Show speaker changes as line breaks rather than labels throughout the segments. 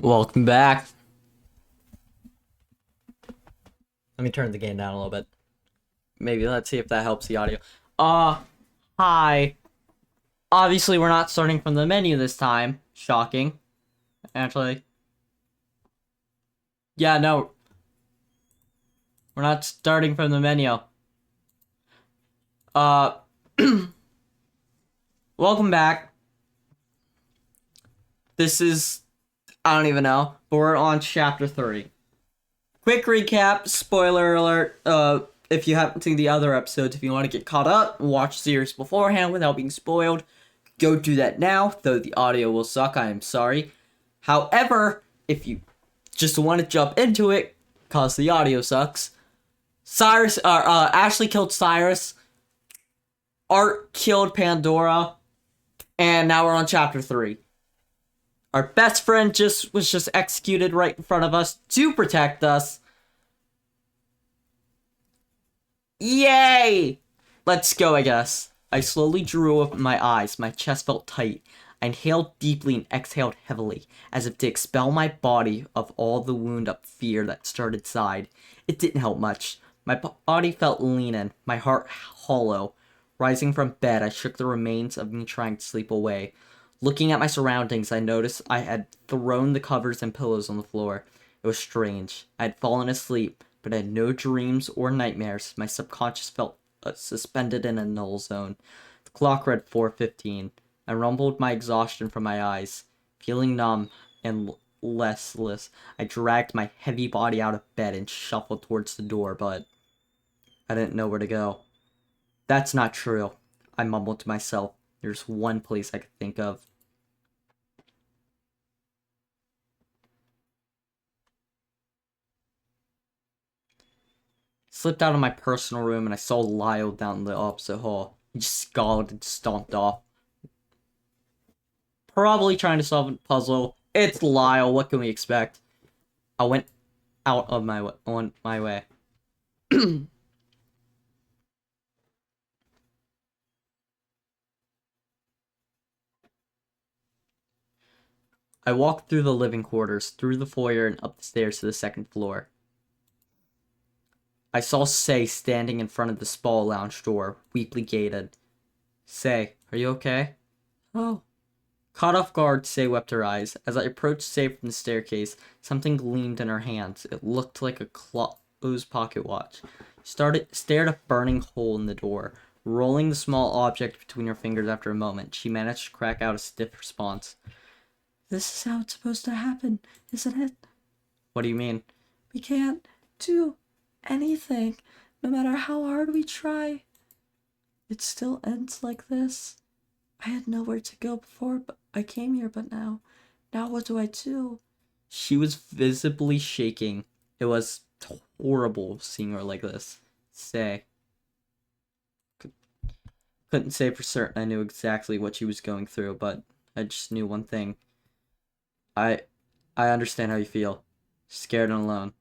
Welcome back. Let me turn the gain down a little bit. Maybe let's see if that helps the audio. Hi. Obviously, we're not starting from the menu this time. Shocking. Actually. Yeah, no. We're not starting from the menu. Uh, welcome back. This is, I don't even know, but we're on chapter 3. Quick recap, spoiler alert, if you haven't seen the other episodes, if you want to get caught up, watch the series beforehand without being spoiled, go do that now, though the audio will suck, I am sorry. However, if you just want to jump into it, cause the audio sucks, Ashley killed Cyrus, Art killed Pandora, and now we're on chapter 3. Our best friend was just executed right in front of us to protect us. Yay! Let's go, I guess. I slowly drew up my eyes. My chest felt tight. I inhaled deeply and exhaled heavily, as if to expel my body of all the wound-up fear that started inside. It didn't help much. My body felt lean, my heart hollow. Rising from bed, I shook the remains of me trying to sleep away. Looking at my surroundings, I noticed I had thrown the covers and pillows on the floor. It was strange. I had fallen asleep, but I had no dreams or nightmares. My subconscious felt suspended in a null zone. The clock read 4:15. I rumbled my exhaustion from my eyes. Feeling numb and restless, I dragged my heavy body out of bed and shuffled towards the door, but I didn't know where to go. That's not true, I mumbled to myself. There's one place I could think of. Slipped out of my personal room and I saw Lyle down the opposite hall. He just scowled and stomped off. Probably trying to solve a puzzle. It's Lyle, what can we expect? I went out of on my way. I walked through the living quarters, through the foyer, and up the stairs to the second floor. I saw Say standing in front of the spa lounge door, weakly gated. Say, are you okay? Oh. Caught off guard, Say wept her eyes. As I approached Say from the staircase, something gleamed in her hands. It looked like a closed pocket watch. She stared a burning hole in the door. Rolling the small object between her fingers after a moment, she managed to crack out a stiff response. This is how it's supposed to happen, isn't it? What do you mean? We can't do anything, no matter how hard we try. It still ends like this. I had nowhere to go before, but I came here, but now what do I do? She was visibly shaking. It was horrible seeing her like this. Say. Couldn't say for certain I knew exactly what she was going through, but I just knew one thing. I understand how you feel. Scared and alone.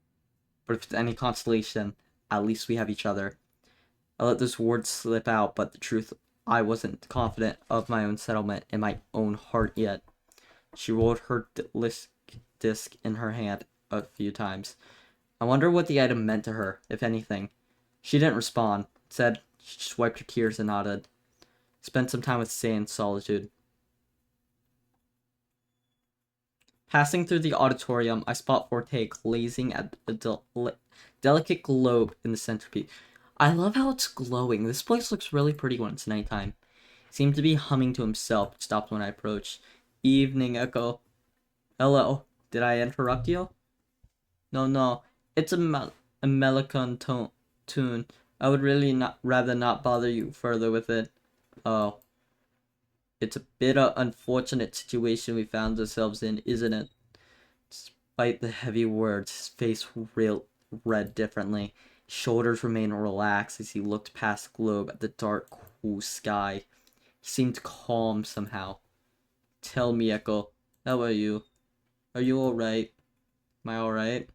But if it's any consolation, at least we have each other. I let those words slip out, but the truth, I wasn't confident of my own settlement in my own heart yet. She rolled her disc in her hand a few times. I wonder what the item meant to her, if anything. She didn't respond. Instead, she just wiped her tears and nodded. Spent some time with Say in solitude. Passing through the auditorium, I spot Forte glazing at a delicate globe in the centerpiece. I love how it's glowing. This place looks really pretty when it's nighttime. He seemed to be humming to himself, but stopped when I approached. Evening, Echo. Hello. Did I interrupt you? No. It's a melancholy tune. I would really rather not bother you further with it. Oh. It's a bit of unfortunate situation we found ourselves in, isn't it? Despite the heavy words, his face read differently. His shoulders remained relaxed as he looked past the globe at the dark, cool sky. He seemed calm somehow. Tell me, Echo, how are you? Are you alright? Am I alright?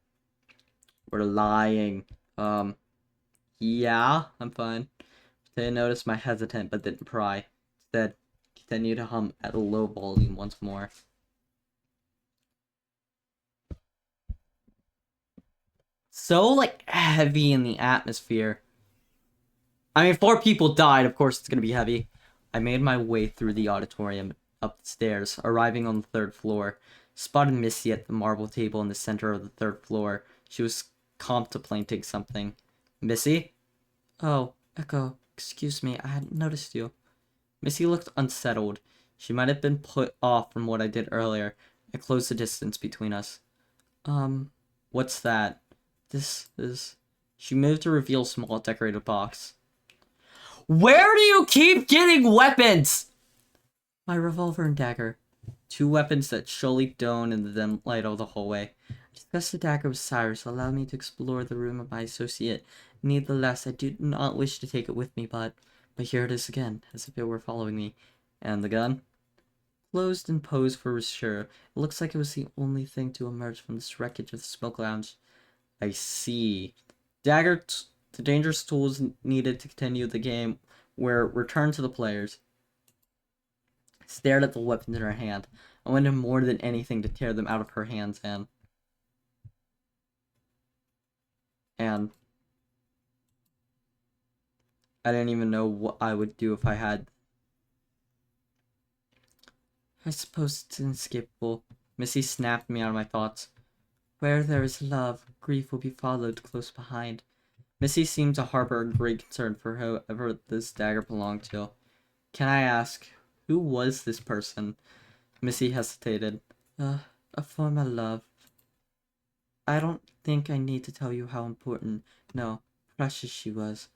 We're lying. Yeah, I'm fine. They noticed my hesitant but didn't pry. Instead, continued to hum at a low volume once more. so, like, heavy in the atmosphere. I mean, 4 people died, of course it's gonna be heavy. I made my way through the auditorium, up the stairs, arriving on the 3rd floor. Spotted Missy at the marble table in the center of the 3rd floor. She was contemplating something. Missy? Oh, Echo, excuse me, I hadn't noticed you. Missy looked unsettled. She might have been put off from what I did earlier. I closed the distance between us. What's that? This is... She moved to reveal a small decorated box. Where do you keep getting weapons? My revolver and dagger. 2 weapons that surely shone in the dim light of the hallway. I discussed the dagger with Cyrus, allowed me to explore the room of my associate. Nevertheless, I do not wish to take it with me, but here it is again, as if it were following me. And the gun? Closed and posed for sure. It looks like it was the only thing to emerge from this wreckage of the smoke lounge. I see. The dangerous tools needed to continue the game were returned to the players. I stared at the weapons in her hand. I wanted more than anything to tear them out of her hands and I didn't even know what I would do if I had. I suppose it's inescapable. Missy snapped me out of my thoughts. Where there is love, grief will be followed close behind. Missy seemed to harbor a great concern for whoever this dagger belonged to. Can I ask, who was this person? Missy hesitated. A former love. I don't think I need to tell you how important, no, precious she was.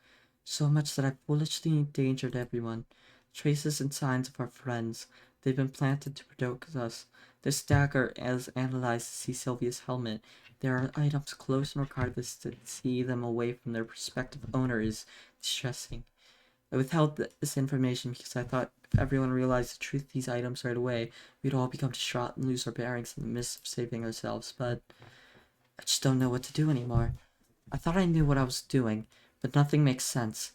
So much that I foolishly endangered everyone. Traces and signs of our friends. They've been planted to protect us. This dagger, as analyzed to see Sylvia's helmet. There are items close, and regardless, to see them away from their prospective owner is distressing. I withheld this information because I thought if everyone realized the truth of these items right away, we'd all become distraught and lose our bearings in the midst of saving ourselves, but I just don't know what to do anymore. I thought I knew what I was doing, but nothing makes sense.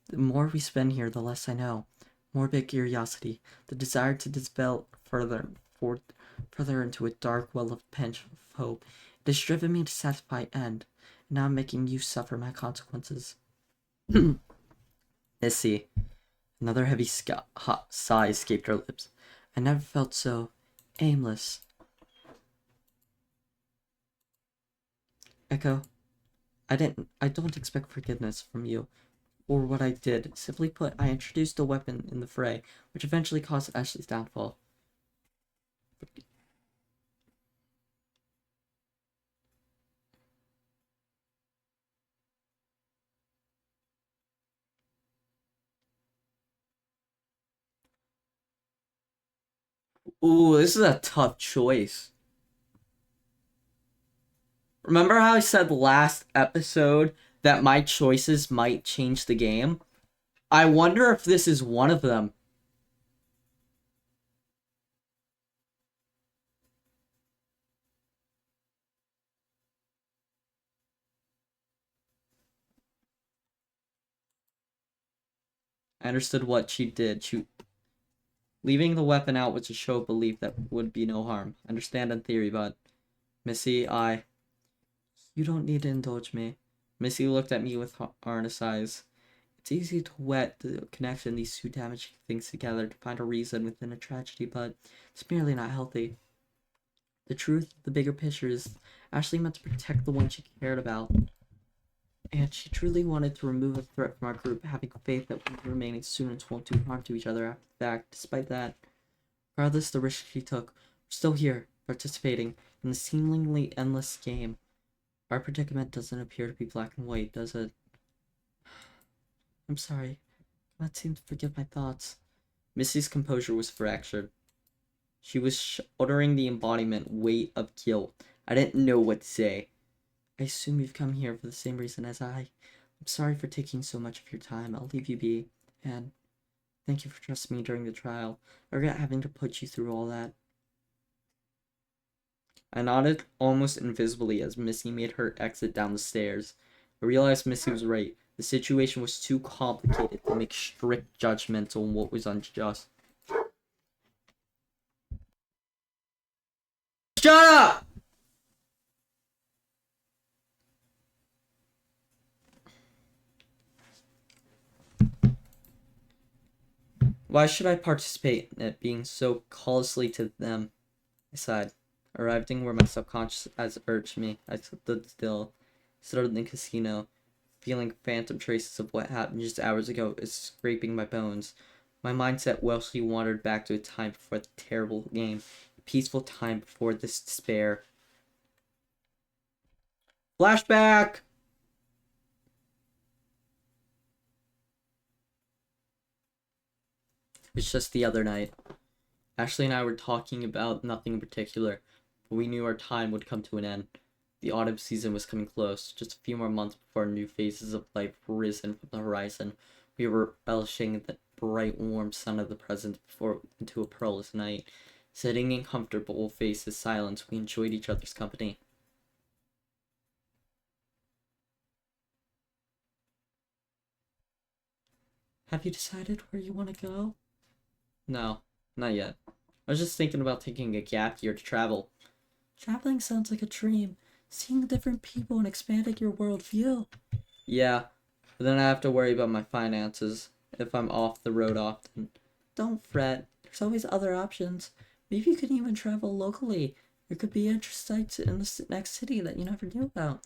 The more we spend here, the less I know. Morbid curiosity, the desire to develop further into a dark well of pinch of hope. It has driven me to satisfy end, and now I'm making you suffer my consequences. Missy. Another heavy sigh escaped her lips. I never felt so aimless. Echo, I don't expect forgiveness from you or what I did. Simply put, I introduced a weapon in the fray, which eventually caused Ashley's downfall. Ooh, this is a tough choice. Remember how I said last episode that my choices might change the game? I wonder if this is one of them. I understood what she did. Leaving the weapon out was a show of belief that would be no harm. I understand in theory, but Missy, you don't need to indulge me. Missy looked at me with earnest eyes. It's easy to wet the connection these 2 damaging things together to find a reason within a tragedy, but it's merely not healthy. The truth, the bigger picture is Ashley meant to protect the one she cared about. And she truly wanted to remove a threat from our group, having faith that we remaining students won't do harm to each other after the fact. Despite that, regardless of the risk she took, we're still here, participating in the seemingly endless game. Our predicament doesn't appear to be black and white, does it? I'm sorry. I can't seem to forget my thoughts. Missy's composure was fractured. She was shuddering the embodiment weight of guilt. I didn't know what to say. I assume you've come here for the same reason as I. I'm sorry for taking so much of your time. I'll leave you be. And thank you for trusting me during the trial. I regret having to put you through all that. I nodded almost invisibly as Missy made her exit down the stairs. I realized Missy was right. The situation was too complicated to make strict judgments on what was unjust. Shut up! Why should I participate in it being so costly to them? I sighed. Arriving where my subconscious has urged me, I stood still, started in the casino, feeling phantom traces of what happened just hours ago is scraping my bones. My mindset willfully wandered back to a time before the terrible game, a peaceful time before this despair. Flashback! It's just the other night. Ashley and I were talking about nothing in particular, but we knew our time would come to an end. The autumn season was coming close, just a few more months before new phases of life risen from the horizon. We were relishing the bright, warm sun of the present before into a pearlless night. Sitting in comfortable faces, silence, we enjoyed each other's company. Have you decided where you want to go? No, not yet. I was just thinking about taking a gap year to travel. Traveling sounds like a dream. Seeing different people and expanding your worldview. Yeah, but then I have to worry about my finances if I'm off the road often. Don't fret. There's always other options. Maybe you could even travel locally. There could be interesting sites in the next city that you never knew about.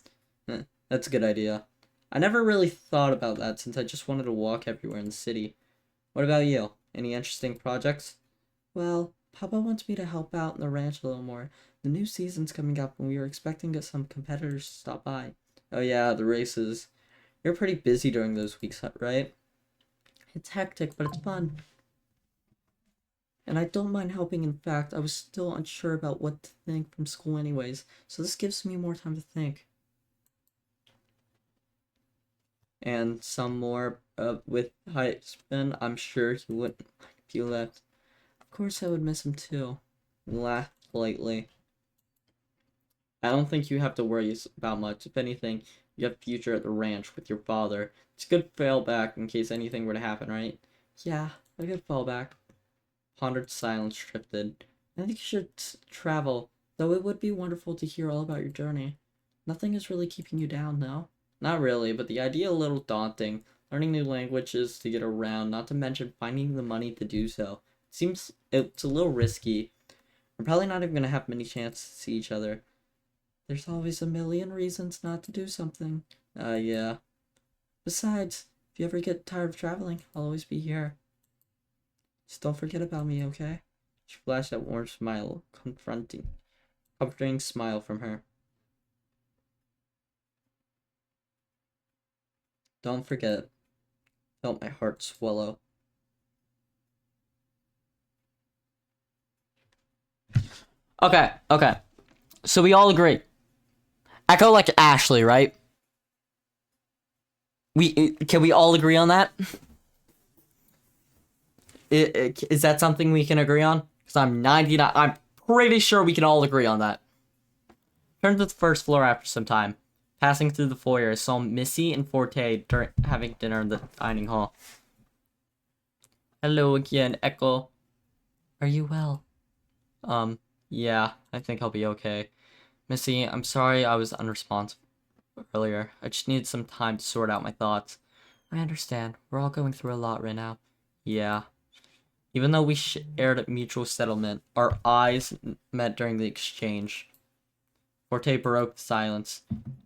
That's a good idea. I never really thought about that since I just wanted to walk everywhere in the city. What about you? Any interesting projects? Well, Papa wants me to help out in the ranch a little more. The new season's coming up and we were expecting some competitors to stop by. Oh yeah, the races. You're pretty busy during those weeks, right? It's hectic, but it's fun. And I don't mind helping. In fact, I was still unsure about what to think from school anyways, so this gives me more time to think. And some more with husband, I'm sure he wouldn't mind if you left. Of course I would miss him too. Laughed lightly. I don't think you have to worry about much. If anything, you have a future at the ranch with your father. It's a good fallback in case anything were to happen, right? Yeah, a good fallback. Pondered silence drifted. I think you should travel, though it would be wonderful to hear all about your journey. Nothing is really keeping you down, though. Not really, but the idea a little daunting. Learning new languages to get around, not to mention finding the money to do so. Seems it's a little risky. We're probably not even gonna have many chances to see each other. There's always a million reasons not to do something. Yeah. Besides, if you ever get tired of traveling, I'll always be here. Just don't forget about me, okay? She flashed that warm smile, comforting smile from her. Don't forget. Felt my heart swallow. Okay. So we all agree. Echo like Ashley, right? Can we all agree on that? Is that something we can agree on? Because I'm 99. I'm pretty sure we can all agree on that. Turned to the first floor after some time. Passing through the foyer, I saw Missy and Forte having dinner in the dining hall. Hello again, Echo. Are you well? Yeah, I think I'll be okay. Missy, I'm sorry I was unresponsive earlier. I just needed some time to sort out my thoughts. I understand. We're all going through a lot right now. Yeah. Even though we shared a mutual settlement, our eyes met during the exchange. Forte broke the silence.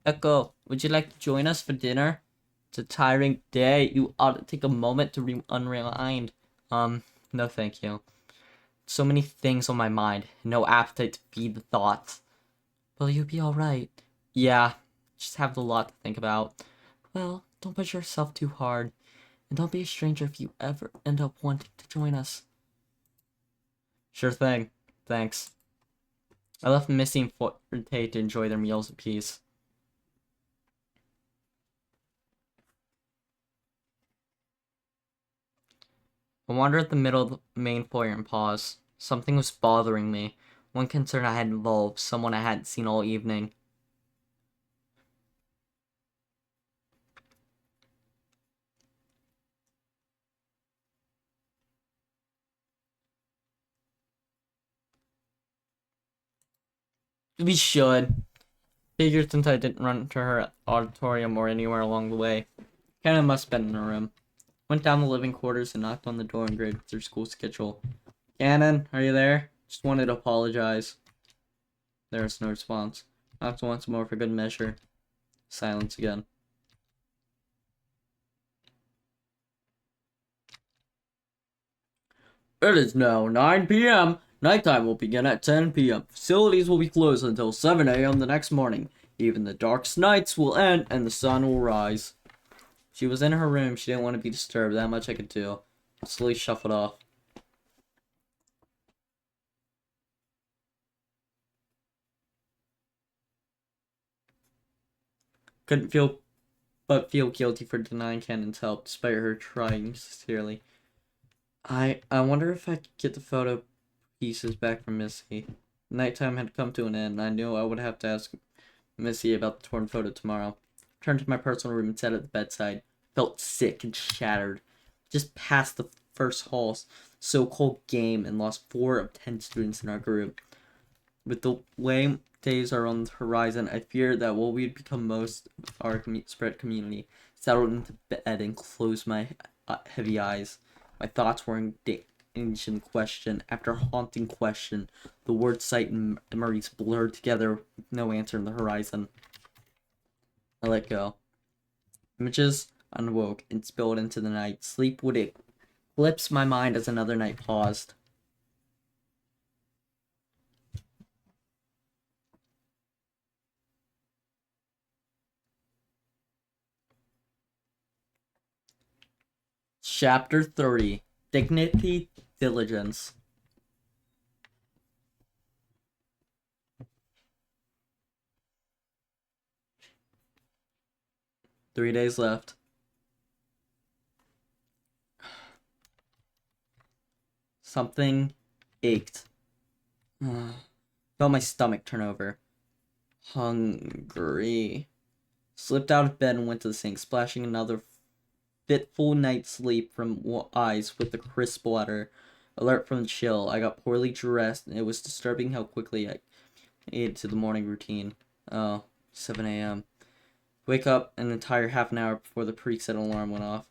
Echo, would you like to join us for dinner? It's a tiring day. You ought to take a moment to unwind. No thank you. So many things on my mind. No appetite to feed the thoughts. Will you be alright? Yeah, just have a lot to think about. Well, don't push yourself too hard. And don't be a stranger if you ever end up wanting to join us. Sure thing. Thanks. I left Missy and Forte to enjoy their meals in peace. I wandered at the middle of the main foyer and paused. Something was bothering me. One concern I had involved someone I hadn't seen all evening. We should. Figured since I didn't run to her auditorium or anywhere along the way. Kinda must have been in her room. Went down the living quarters and knocked on the door and graded their school schedule. Cannon, are you there? Just wanted to apologize. There was no response. Knocked once more for good measure. Silence again. It is now 9 p.m. Nighttime will begin at 10 p.m. Facilities will be closed until 7 a.m. the next morning. Even the darkest nights will end and the sun will rise. She was in her room. She didn't want to be disturbed. That much I could do. Slowly shuffled off. Couldn't feel but feel guilty for denying Cannon's help, despite her trying sincerely. I wonder if I could get the photo pieces back from Missy. Nighttime had come to an end, and I knew I would have to ask Missy about the torn photo tomorrow. Turned to my personal room and sat at the bedside. Felt sick and shattered. Just passed the first hall's so-called game and lost 4 of 10 students in our group. With the way days are on the horizon, I fear that what we'd become most of our spread community. Settled into bed and closed my heavy eyes. My thoughts were in ancient question after haunting question. The word sight and memories blurred together with no answer in the horizon. I let go. Images unwoke and spilled into the night. Sleep would eclipse my mind as another night paused. Chapter 30. Dignity, Diligence. Three days left. Something ached. Felt my stomach turn over. Hungry. Slipped out of bed and went to the sink, splashing another fitful night's sleep from eyes with the crisp water. Alert from the chill, I got poorly dressed, and it was disturbing how quickly I ate to the morning routine. Oh, 7 a.m. Wake up an entire half an hour before the preset alarm went off.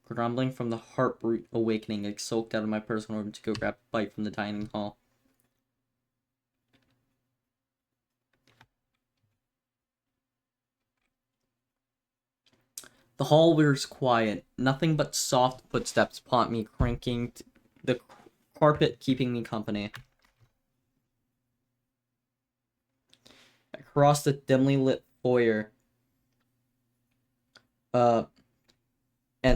Grumbling from the heart awakening, I sulked out of my personal room to go grab a bite from the dining hall. The hall was quiet. Nothing but soft footsteps upon me cranking the carpet, keeping me company. I crossed the dimly lit foyer and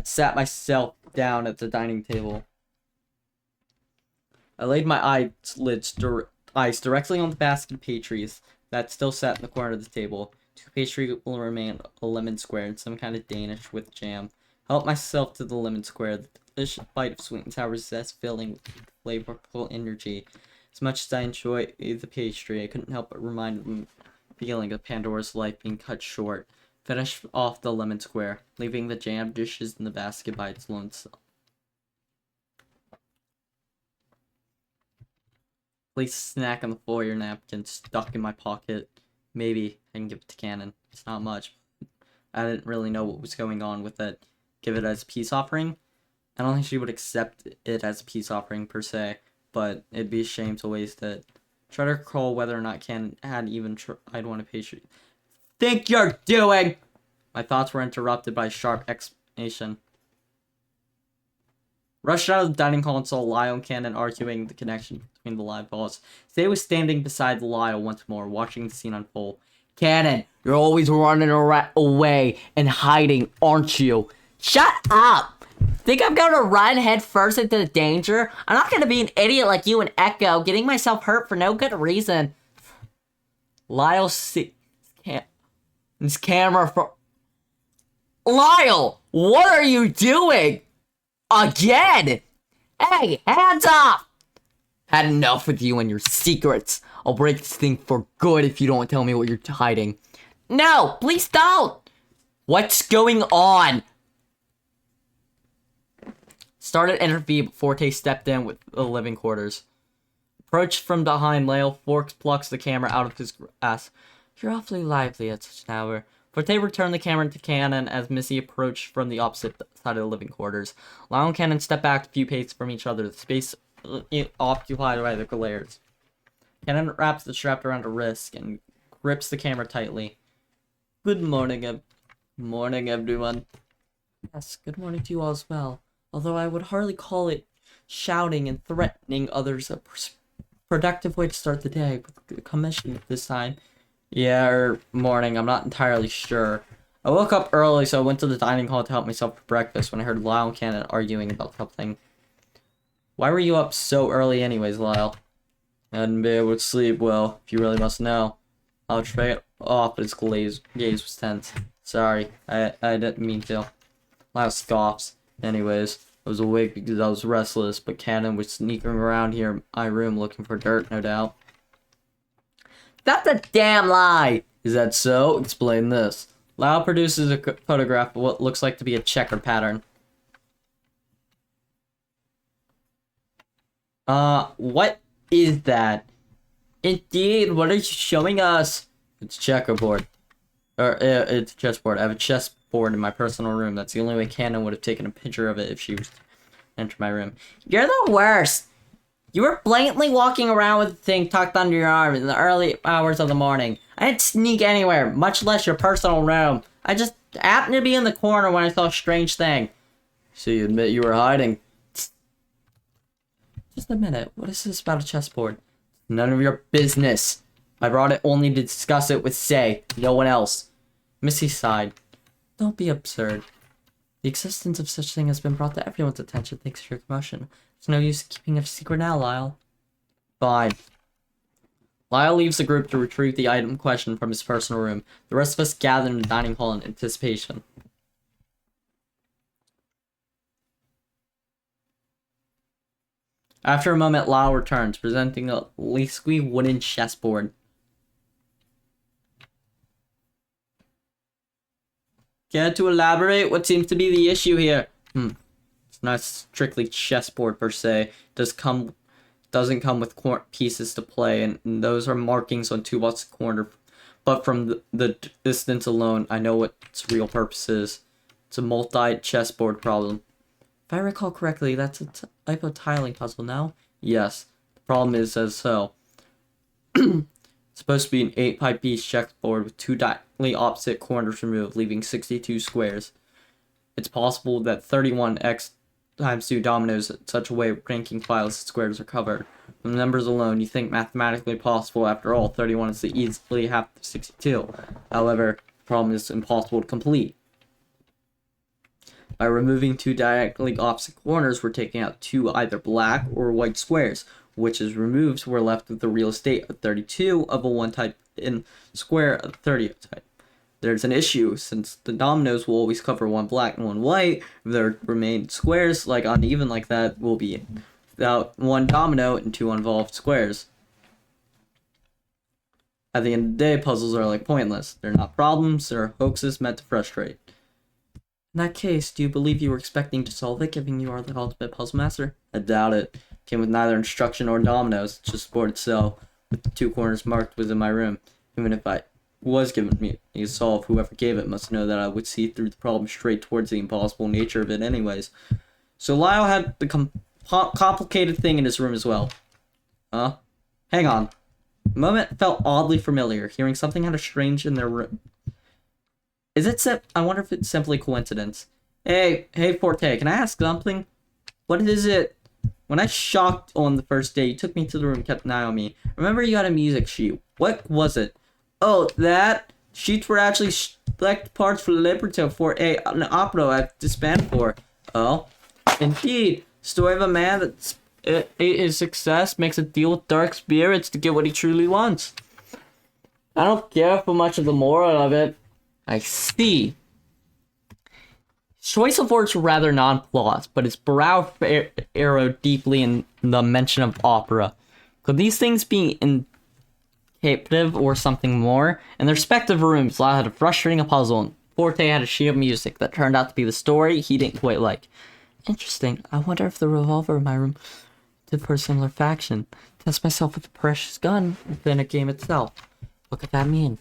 sat myself down at the dining table. I laid my eyes directly on the basket of pastries that still sat in the corner of the table. 2 pastries will remain, a lemon square and some kind of Danish with jam. I helped myself to the lemon square. The delicious bite of sweet and sour zest filling with flavorful energy. As much as I enjoyed the pastry, I couldn't help but remind me feeling of Pandora's life being cut short. Finished off the lemon square, leaving the jam dishes in the basket by its lonesome. Place a snack on the foyer napkin stuck in my pocket. Maybe I can give it to Cannon. It's not much. I didn't really know what was going on with it. Give it as a peace offering? I don't think she would accept it as a peace offering per se, but it'd be a shame to waste it. Try to recall whether or not Cannon had even tried one of pastry. Think you're doing? My thoughts were interrupted by a sharp exclamation. Rushed out of the dining hall and saw Lyle and Cannon arguing the connection between the live balls. Zay was standing beside Lyle once more, watching the scene unfold. Cannon, you're always running away and hiding, aren't you? Shut up! Think I'm gonna run head first into the danger? I'm not gonna be an idiot like you and Echo, getting myself hurt for no good reason. Lyle sees his camera for... Lyle! What are you doing? Again! Hey, hands off! Had enough with you and your secrets. I'll break this thing for good if you don't tell me what you're hiding. No, please don't! What's going on? Started interview, but Forte stepped in with the living quarters. Approached from behind, Lyle plucks the camera out of his grasp. You're awfully lively at such an hour. Forte returned the camera to Cannon as Missy approached from the opposite side of the living quarters. Lyle and Cannon stepped back a few paces from each other, the space occupied by the glares. Cannon wraps the strap around her wrist and grips the camera tightly. Good morning, morning, everyone. Yes, good morning to you all as well. Although I would hardly call it shouting and threatening others a productive way to start the day with the commission this time. Yeah, morning, I'm not entirely sure. I woke up early, so I went to the dining hall to help myself for breakfast when I heard Lyle and Cannon arguing about something. Why were you up so early anyways, Lyle? I hadn't been able to sleep well, if you really must know. I'll try it off, but his gaze was tense. Sorry, I didn't mean to. Lyle scoffs. Anyways, I was awake because I was restless, but Cannon was sneaking around here in my room looking for dirt, no doubt. That's a damn lie! Is that so? Explain this. Lyle produces a photograph of what looks like to be a checker pattern. What is that? Indeed, what are you showing us? It's checkerboard. It's a chessboard. I have a chessboard in my personal room. That's the only way Cannon would have taken a picture of it if she was to enter my room. You're the worst! You were blatantly walking around with the thing tucked under your arm in the early hours of the morning. I didn't sneak anywhere, much less your personal room. I just happened to be in the corner when I saw a strange thing. So you admit you were hiding? Just a minute. What is this about a chessboard? None of your business. I brought it only to discuss it with Say, no one else. Missy sighed. Don't be absurd. The existence of such thing has been brought to everyone's attention thanks to your commotion. There's no use keeping it a secret now, Lyle. Fine. Lyle leaves the group to retrieve the item in question from his personal room. The rest of us gather in the dining hall in anticipation. After a moment, Lyle returns, presenting a squeaky wooden chessboard. Care to elaborate? What seems to be the issue here? It's not strictly chessboard per se. Doesn't come with pieces to play, and those are markings on two lots of corner. But from the distance alone, I know what its real purpose is. It's a multi-chessboard problem. If I recall correctly, that's a type of tiling puzzle, no? Yes. The problem is as so. It's supposed to be an 8-piece chessboard with two diagonally opposite corners removed, leaving 62 squares. It's possible that 31x times 2 dominoes in such a way ranking files and squares are covered. From the numbers alone, you think mathematically possible. After all, 31 is easily half of 62. However, the problem is impossible to complete. By removing two diagonally opposite corners, we're taking out two either black or white squares. Which is removed, we're left with the real estate of 32 of a 1-type and square of 30 type. There's an issue, since the dominoes will always cover one black and one white. If there remain squares, like uneven like that, will be without one domino and two involved squares. At the end of the day, puzzles are like pointless. They're not problems, they're hoaxes meant to frustrate. In that case, do you believe you were expecting to solve it, given you are the ultimate puzzle master? I doubt it. Came with neither instruction or dominoes, just board itself, with the two corners marked within my room. Even if I was given me to solve, whoever gave it must know that I would see through the problem straight towards the impossible nature of it anyways. So Lyle had the complicated thing in his room as well. Hang on. The moment felt oddly familiar, hearing something kind of strange in their room. I wonder if it's simply coincidence. Hey, Forte, can I ask something? What is it? When I shocked on the first day, you took me to the room and kept an eye on me. Remember you got a music sheet. What was it? Oh, that? Sheets were actually select parts for libretto for an opera I've disbanded for. Oh, indeed. Story of a man that ate his success, makes a deal with dark spirits to get what he truly wants. I don't care for much of the moral of it. I see. Choice of words were rather nonplussed, but his brow arrowed deeply in the mention of opera. Could these things be indicative or something more? In their respective rooms, Lyle had a frustrating puzzle, and Forte had a sheet of music that turned out to be the story he didn't quite like. Interesting. I wonder if the revolver in my room did for a similar faction. Test myself with a precious gun within a game itself. What could that mean?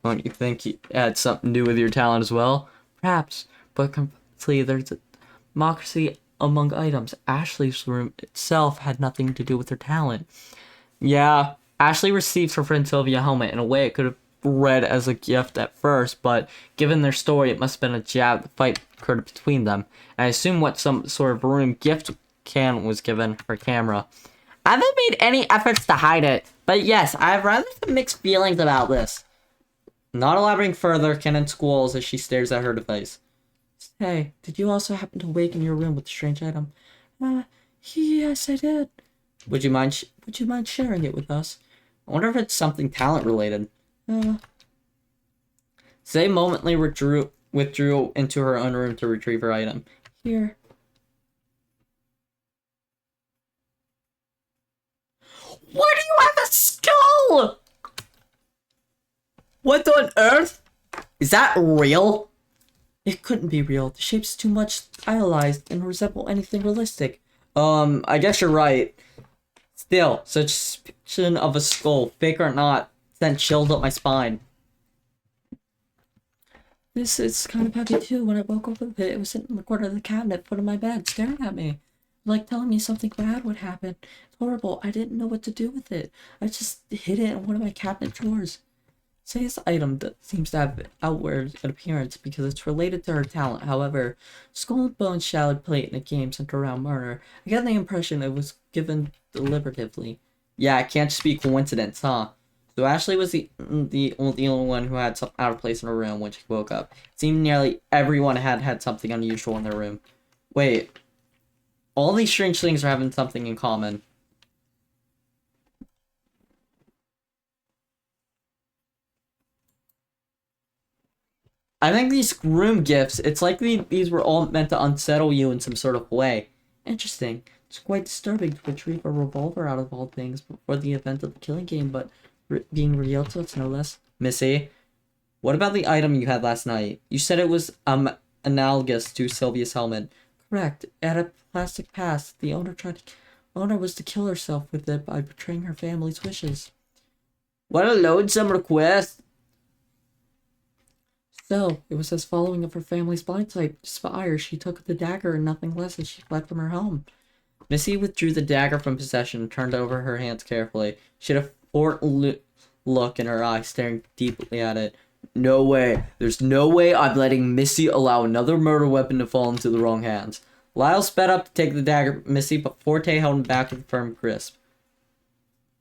Don't you think he had something to do with your talent as well? Perhaps, but completely there's a democracy among items. Ashley's room itself had nothing to do with her talent. Yeah, Ashley received her friend Sylvia a helmet. In a way, it could have read as a gift at first, but given their story, it must have been a jab fight occurred between them. And I assume what some sort of room gift can was given her camera. I haven't made any efforts to hide it, but yes, I have rather some mixed feelings about this. Not elaborating further, Kenan squalls as she stares at her device. Hey, did you also happen to wake in your room with a strange item? Yes, I did. Would you mind sharing it with us? I wonder if it's something talent related. Zay momently withdrew into her own room to retrieve her item. Here. Why do you have a skull? What on earth? Is that real? It couldn't be real. The shape's too much stylized and resemble anything realistic. I guess you're right. Still, such suspicion of a skull, fake or not, sent chills up my spine. This is kind of heavy too. When I woke up with it, it was sitting in the corner of the cabinet, foot of my bed, staring at me. Like telling me something bad would happen. It's horrible. I didn't know what to do with it. I just hid it in one of my cabinet drawers. Say's item that seems to have outward appearance because it's related to her talent. However, skull and bone shallowed plate in a game centered around murder. I get the impression it was given deliberatively. Yeah, it can't just be coincidence, huh? So Ashley was the only one who had something out of place in her room when she woke up. It seemed nearly everyone had something unusual in their room. Wait. All these strange things are having something in common. I think these room gifts, it's like these were all meant to unsettle you in some sort of way. Interesting. It's quite disturbing to retrieve a revolver out of all things before the event of the killing game, but being revealed to us no less. Missy, what about the item you had last night? You said it was analogous to Sylvia's helmet. Correct. It had a plastic past. The owner was to kill herself with it by betraying her family's wishes. What a loathsome request. So, it was as following of her family's blind sight spire. She took the dagger and nothing less as she fled from her home. Missy withdrew the dagger from possession and turned over her hands carefully. She had a fort look in her eyes, staring deeply at it. No way. There's no way I'm letting Missy allow another murder weapon to fall into the wrong hands. Lyle sped up to take the dagger from Missy, but Forte held him back with a firm grasp.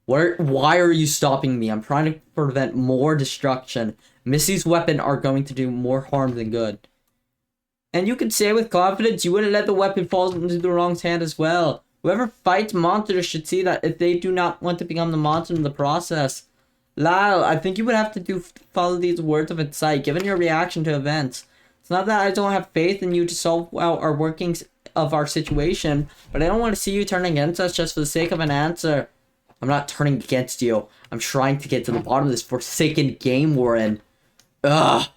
Why are you stopping me? I'm trying to prevent more destruction. Missy's weapon are going to do more harm than good. And you can say with confidence you wouldn't let the weapon fall into the wrong hand as well. Whoever fights monsters should see that if they do not want to become the monster in the process. Lyle, I think you would have to follow these words of insight, given your reaction to events. It's not that I don't have faith in you to solve out our workings of our situation, but I don't want to see you turn against us just for the sake of an answer. I'm not turning against you. I'm trying to get to the bottom of this forsaken game we're in. Ugh.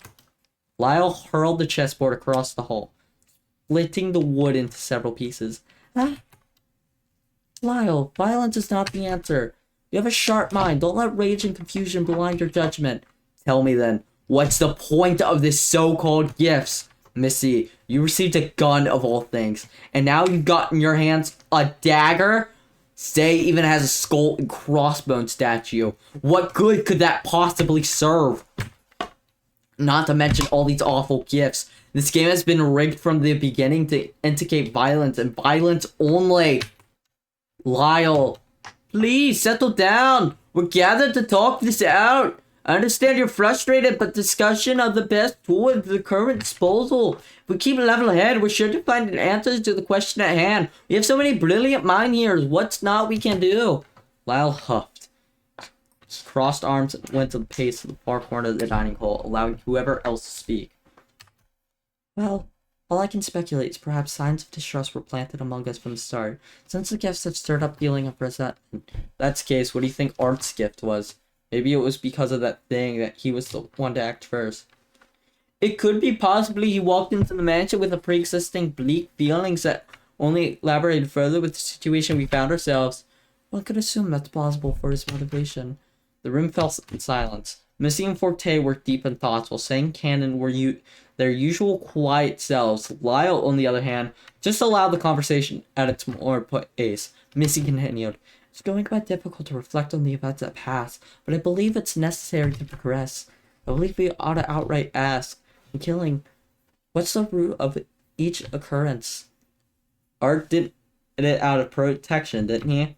Lyle hurled the chessboard across the hall, splitting the wood into several pieces. Lyle, violence is not the answer. You have a sharp mind. Don't let rage and confusion blind your judgment. Tell me then, what's the point of this so-called gifts? Missy, you received a gun of all things, and now you've got in your hands a dagger? Say even has a skull and crossbone statue. What good could that possibly serve? Not to mention all these awful gifts. This game has been rigged from the beginning to indicate violence, and violence only. Lyle, please settle down. We're gathered to talk this out. I understand you're frustrated, but discussion of the best tool at the current disposal. If we keep a level head, we're sure to find an answer to the question at hand. We have so many brilliant mind here. What's not we can do? Lyle huffed. His crossed arms went to the pace of the far corner of the dining hall, allowing whoever else to speak. Well, all I can speculate is perhaps signs of distrust were planted among us from the start. Since the gifts have stirred up feeling of resentment. If that's the case, what do you think Art's gift was? Maybe it was because of that thing that he was the one to act first. It could be possibly he walked into the mansion with a pre-existing bleak feelings that only elaborated further with the situation we found ourselves. One could assume that's plausible for his motivation. The room fell in silence. Missy and Forte were deep in thoughts while saying Cannon were their usual quiet selves. Lyle, on the other hand, just allowed the conversation at its more pace. Missy continued. It's going quite difficult to reflect on the events that passed, but I believe it's necessary to progress. I believe we ought to outright ask, in killing, what's the root of each occurrence? Art did it out of protection, didn't he?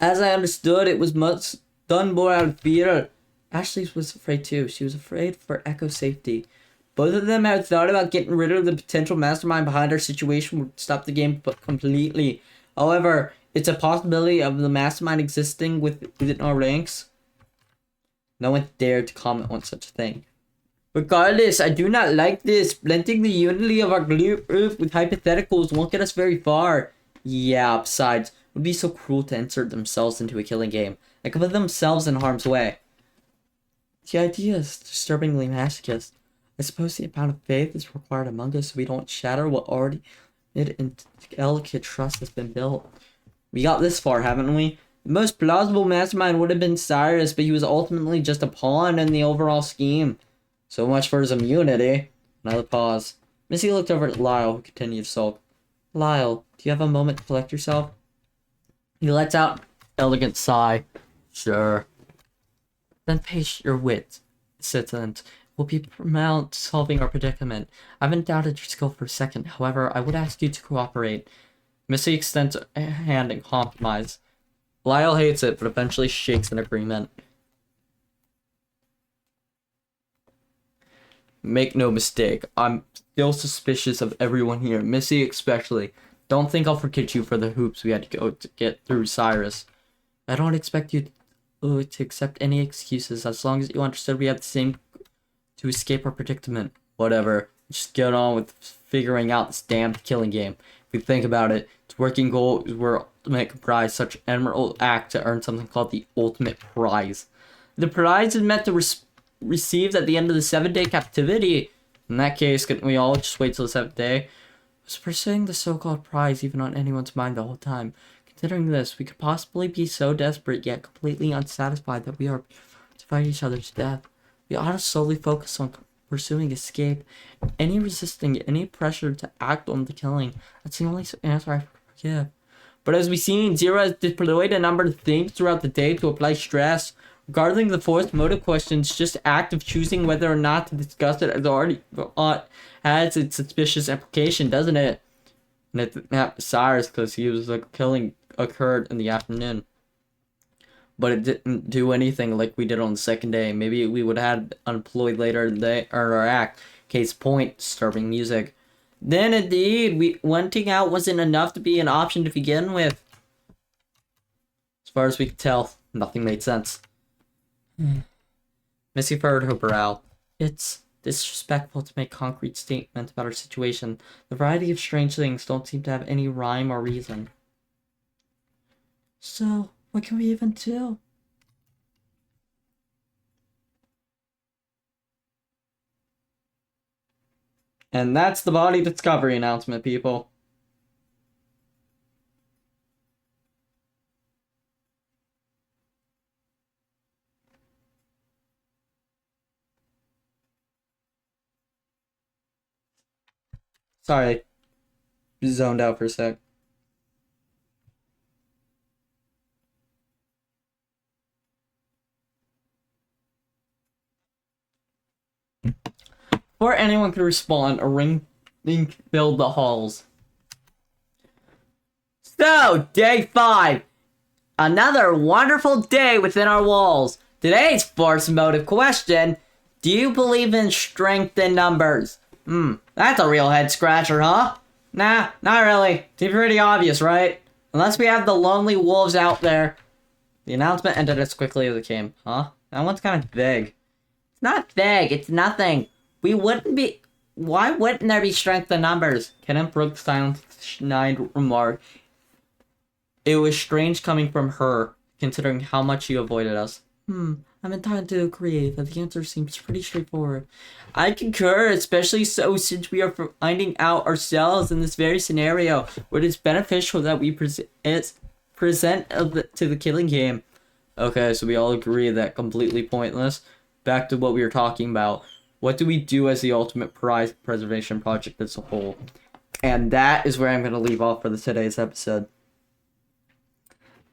As I understood, it was much done more out of fear. Ashley was afraid too. She was afraid for Echo's safety. Both of them had thought about getting rid of the potential mastermind behind our situation would stop the game completely. However, it's a possibility of the mastermind existing within our ranks. No one dared to comment on such a thing. Regardless, I do not like this. Blending the unity of our group with hypotheticals won't get us very far. Yeah, besides, it would be so cruel to insert themselves into a killing game. They could put themselves in harm's way. The idea is disturbingly masochist. I suppose the amount of faith is required among us so we don't shatter what already delicate trust has been built. We got this far, haven't we? The most plausible mastermind would have been Cyrus, but he was ultimately just a pawn in the overall scheme. So much for his immunity. Another pause. Missy looked over at Lyle, who continued to sulk. Lyle, do you have a moment to collect yourself? He lets out an elegant sigh. Sure. Then pace your wit, citizens. Will be paramount solving our predicament. I haven't doubted your skill for a second. However, I would ask you to cooperate. Missy extends a hand in compromise. Lyle hates it, but eventually shakes in agreement. Make no mistake, I'm still suspicious of everyone here, Missy especially. Don't think I'll forget you for the hoops we had to go to get through Cyrus. I don't expect you to accept any excuses as long as you understood we had the same to escape our predicament. Whatever, just get on with figuring out this damned killing game. If you think about it, its working goal is where ultimate comprise such an admirable act to earn something called the ultimate prize. The prize is meant to received at the end of the 7-day captivity. In that case, couldn't we all just wait till the 7th day? Was pursuing the so-called prize even on anyone's mind the whole time? Considering this, we could possibly be so desperate yet completely unsatisfied that we are to fight each other to death. We ought to solely focus on pursuing escape. Any resisting, any pressure to act on the killing, that's the only answer I forgive. But as we've seen, Zero has deployed a number of things throughout the day to apply stress. Regarding the fourth motive question, it's just the act of choosing whether or not to discuss it as already has its suspicious implication, doesn't it? And it didn't happen to Cyrus because he was like killing occurred in the afternoon. But it didn't do anything like we did on the second day. Maybe we would have had unemployed later in the day or our act. Case point, disturbing music. Then indeed, wanting out wasn't enough to be an option to begin with. As far as we could tell, nothing made sense. Missy furrowed her brow. It's disrespectful to make concrete statements about our situation. The variety of strange things don't seem to have any rhyme or reason. So, what can we even do? And that's the body discovery announcement, people. Sorry, zoned out for a sec. Before anyone could respond, a ring filled the halls. So, day 5. Another wonderful day within our walls. Today's fourth motive question. Do you believe in strength in numbers? That's a real head scratcher, huh? Nah, not really. Seems pretty obvious, right? Unless we have the lonely wolves out there. The announcement ended as quickly as it came. Huh? That one's kind of vague. It's not vague, it's nothing. Why wouldn't there be strength in numbers? Kenneth Brookstein's snide remark. It was strange coming from her, considering how much she avoided us. I'm entitled to agree that the answer seems pretty straightforward. I concur, especially so since we are finding out ourselves in this very scenario, where it is beneficial that we present to the killing game. Okay, so we all agree that completely pointless. Back to what we were talking about. What do we do as the ultimate prize preservation project as a whole? And that is where I'm going to leave off for today's episode.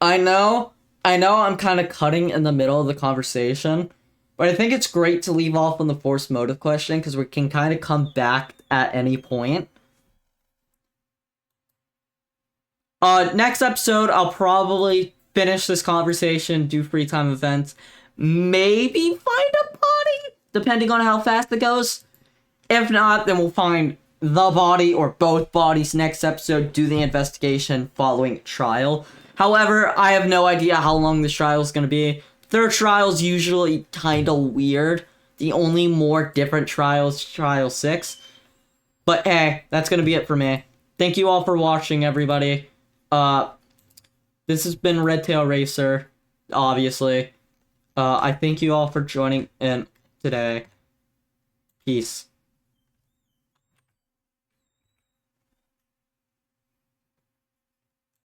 I know I'm kind of cutting in the middle of the conversation, but I think it's great to leave off on the forced motive question because we can kind of come back at any point. Next episode, I'll probably finish this conversation, do free time events, maybe find a body, depending on how fast it goes. If not, then we'll find the body or both bodies next episode, do the investigation following trial. However, I have no idea how long this trial is going to be. Third trial's usually kind of weird. The only more different trial is trial 6. But hey, that's going to be it for me. Thank you all for watching, everybody. This has been Red Tail Racer, obviously. I thank you all for joining in today. Peace.